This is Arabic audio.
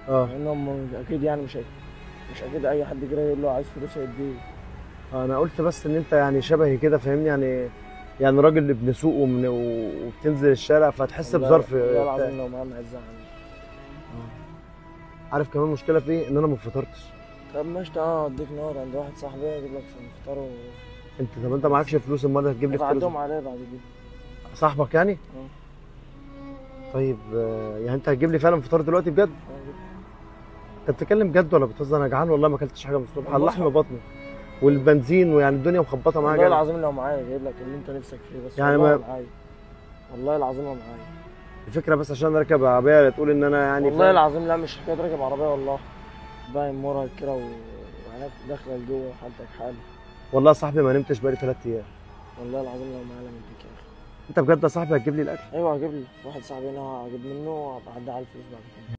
اه لانهم اكيد يعني مش اكيد اي حد جاي يقول له عايز فلوس هيديه. انا قلت بس ان انت يعني شبهي كده فاهمني يعني، يعني راجل ابن سوق وبتنزل الشارع فتحس والله بظرف والله بتاع. العظيم لو معاه ما هيزعل. عارف كمان المشكله في ايه؟ ان انا ما فطرتش. طب ماشي اديك نار عند واحد صاحبي اجيب لك فطار طب انت معكش فلوس، امال هتجيب لي هبقى فطار ازاي؟ اعدهم عليه بعد كده. صاحبك يعني؟ اه طيب يعني انت هتجيب لي فعلا فطار دلوقتي بجد؟ انت بتتكلم جد ولا بتهزر؟ انا جعان والله، ما اكلتش حاجه من الصبح على بصحى لحم بطني والبنزين، ويعني الدنيا مخبطه معايا والله جامد. العظيم لو معايا جايب لك اللي انت نفسك فيه، بس يعني والله ما ما معايا. والله العظيم ما معايا. الفكره بس عشان راكب عربيه تقول ان انا يعني والله فاهم. العظيم لا، مش حكايه راكب عربيه والله. باين مرهق كده وعينك داخله لجوه وحالتك حالي. والله يا صاحبي ما نمتش بقالي 3 ايام. والله العظيم لو معايا من بيك يا اخي. انت بجد يا صاحبي هتجيب لي الاكل؟ ايوه هجيب لي واحد صاحبي هنا هجيب منه وابقى اعدي على الفلوس بعد كده.